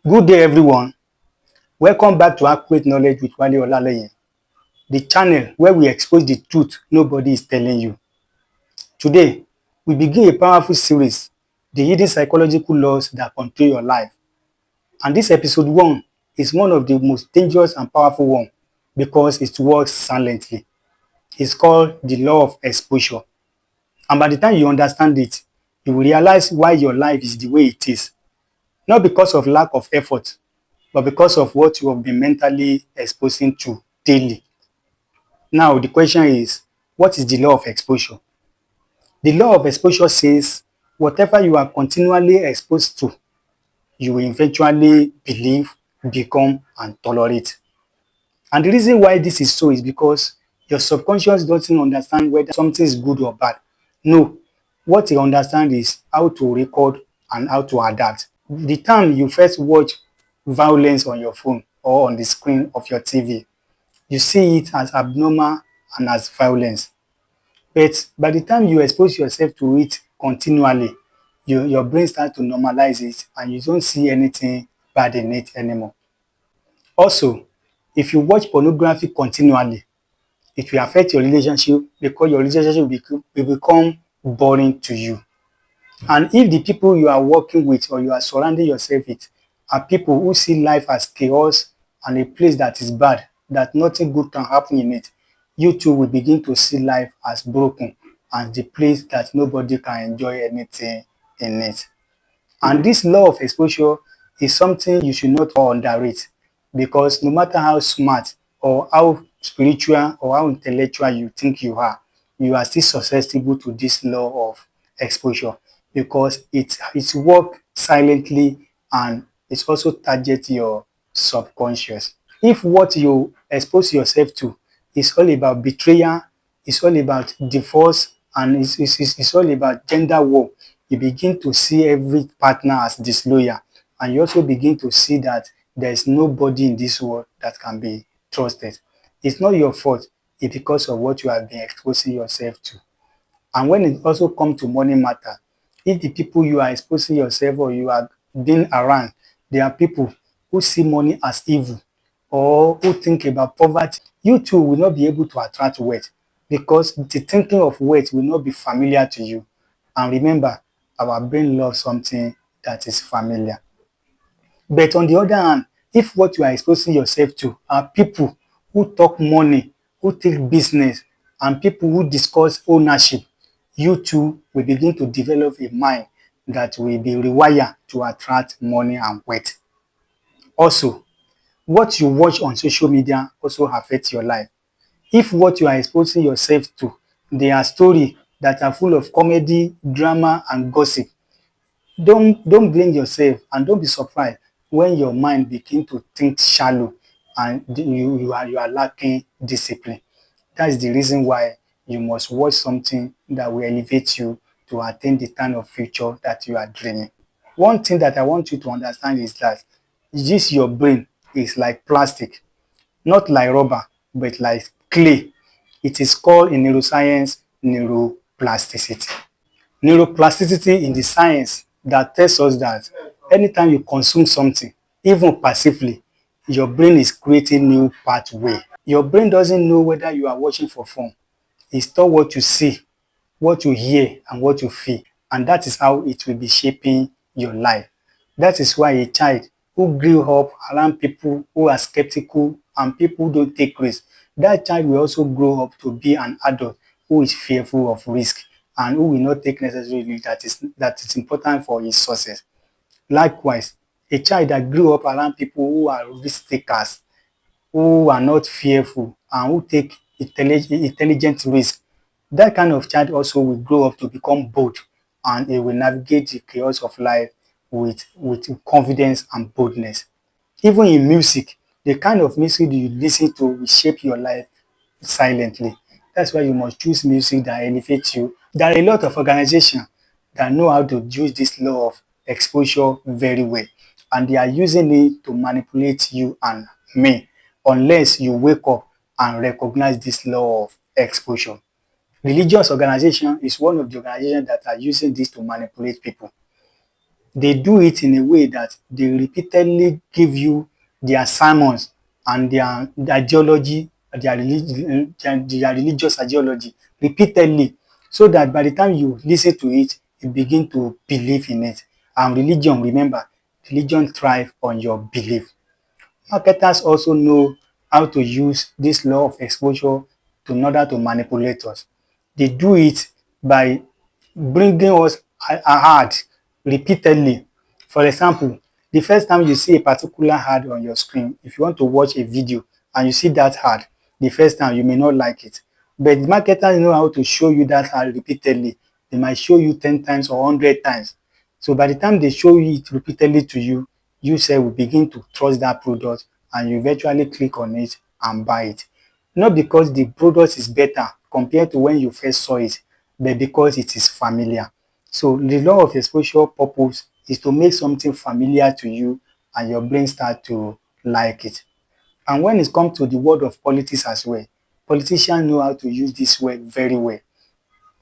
Good day, everyone. Welcome back to Accurate Knowledge with Wale, the channel where we expose the truth nobody is telling you. Today, we begin a powerful series, The Hidden Psychological Laws That Control Your Life. And this episode 1 is one of the most dangerous and powerful ones because it works silently. It's called the law of exposure. And by the time you understand it, you will realize why your life is the way it is. Not because of lack of effort, but because of what you have been mentally exposing to daily. Now, the question is, what is the law of exposure? The law of exposure says whatever you are continually exposed to, you will eventually believe, become, and tolerate. And the reason why this is so is because your subconscious doesn't understand whether something is good or bad. No, what it understands is how to record and how to adapt. The time you first watch violence on your phone or on the screen of your TV, you see it as abnormal and as violence. But by the time you expose yourself to it continually, your brain starts to normalize it and you don't see anything bad in it anymore. Also, if you watch pornography continually, it will affect your relationship because your relationship will become boring to you. And if the people you are working with or you are surrounding yourself with are people who see life as chaos and a place that is bad, that nothing good can happen in it, you too will begin to see life as broken and the place that nobody can enjoy anything in it. And this law of exposure is something you should not underrate because no matter how smart or how spiritual or how intellectual you think you are still susceptible to this law of exposure because it works silently and it also targets your subconscious. If what you expose yourself to is all about betrayal, it's all about divorce, and it's all about gender war, you begin to see every partner as disloyal, and you also begin to see that there is nobody in this world that can be trusted. It's not your fault, it's because of what you have been exposing yourself to. And when it also comes to money matter, if the people you are exposing yourself or you are being around, they are people who see money as evil or who think about poverty, you too will not be able to attract wealth because the thinking of wealth will not be familiar to you. And remember, our brain loves something that is familiar. But on the other hand, if what you are exposing yourself to are people who talk money, who take business, and people who discuss ownership, you too will begin to develop a mind that will be rewired to attract money and wealth. Also, what you watch on social media also affects your life. If what you are exposing yourself to, they are stories that are full of comedy, drama, and gossip, don't blame yourself and don't be surprised when your mind begin to think shallow and you are lacking discipline. That is the reason why you must watch something that will elevate you to attain the kind of future that you are dreaming. One thing that I want you to understand is that this your brain is like plastic, not like rubber, but like clay. It is called in neuroscience neuroplasticity. Neuroplasticity in the science that tells us that anytime you consume something, even passively, your brain is creating new pathway. Your brain doesn't know whether you are watching for fun. It's still what you see, what you hear, and what you feel. And that is how it will be shaping your life. That is why a child who grew up around people who are skeptical and people who don't take risks, that child will also grow up to be an adult who is fearful of risk and who will not take necessary risk that is important for his success. Likewise, a child that grew up around people who are risk takers, who are not fearful and who take intelligent risk, that kind of child also will grow up to become bold and he will navigate the chaos of life with confidence and boldness. Even in music, the kind of music you listen to will shape your life silently. That's why you must choose music that elevates you. There are a lot of organizations that know how to use this law of exposure very well, and they are using it to manipulate you and me unless you wake up and recognize this law of exposure. Religious organization is one of the organizations that are using this to manipulate people. They do it in a way that they repeatedly give you their sermons and their ideology, their religious ideology repeatedly, so that by the time you listen to it, you begin to believe in it. And religion, remember, religion thrives on your belief. Marketers also know how to use this law of exposure in order to manipulate us. They do it by bringing us a ad repeatedly. For example, the first time you see a particular ad on your screen, if you want to watch a video and you see that ad, the first time you may not like it. But the marketers know how to show you that ad repeatedly. They might show you 10 times or 100 times. So by the time they show it repeatedly to you, you say will begin to trust that product and you eventually click on it and buy it. Not because the product is better compared to when you first saw it, but because it is familiar. So the law of exposure purpose is to make something familiar to you and your brain start to like it. And when it comes to the world of politics as well, politicians know how to use this word very well.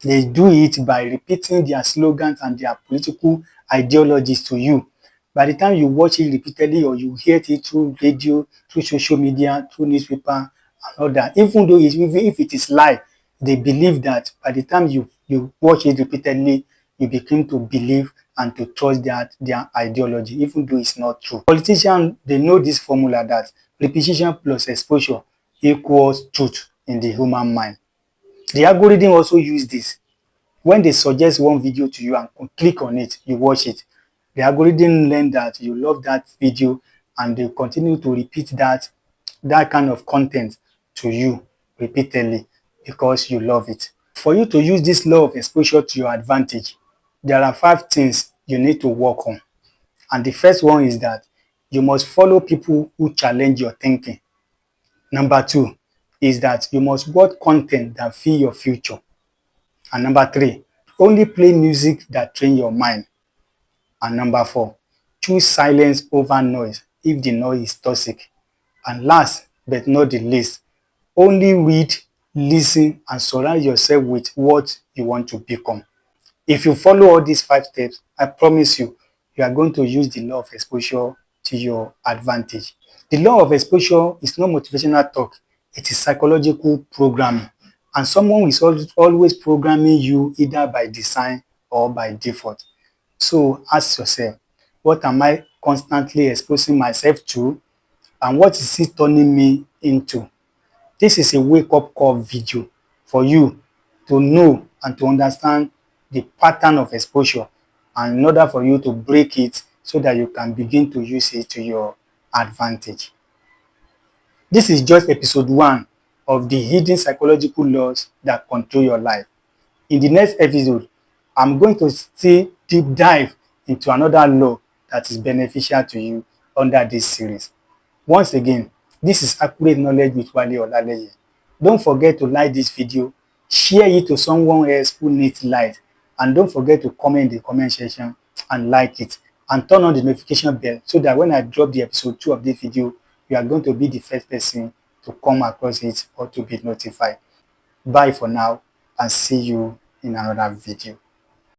They do it by repeating their slogans and their political ideologies to you. By the time you watch it repeatedly or you hear it through radio, through social media, through newspaper and all that, even though even if it is lie, they believe that by the time you watch it repeatedly, you begin to believe and to trust their ideology, even though it's not true. Politicians, they know this formula that repetition plus exposure equals truth in the human mind. The algorithm also use this. When they suggest one video to you and click on it, you watch it. The algorithm learn that you love that video and they continue to repeat that kind of content to you repeatedly because you love it. For you to use this law of exposure to your advantage, there are 5 things you need to work on. And the first one is that you must follow people who challenge your thinking. Number 2 is that you must watch content that fit your future. And number 3, only play music that train your mind. And number 4, choose silence over noise if the noise is toxic. And last but not the least, only read, listen, and surround yourself with what you want to become. If you follow all these 5 steps, I promise you, you are going to use the law of exposure to your advantage. The law of exposure is not motivational talk, it is psychological programming. And someone is always programming you either by design or by default. So ask yourself, what am I constantly exposing myself to? And what is it turning me into? This is a wake-up call video for you to know and to understand the pattern of exposure, and in order for you to break it so that you can begin to use it to your advantage. This is just episode 1 of the hidden psychological laws that control your life. In the next episode, I'm going to still deep dive into another law that is beneficial to you under this series. Once again, this is Accurate Knowledge with Wale Olaleye. Don't forget to like this video, share it to someone else who needs light, and don't forget to comment in the comment section and like it, and turn on the notification bell so that when I drop the episode 2 of this video, you are going to be the first person to come across it or to be notified. Bye for now and see you in another video.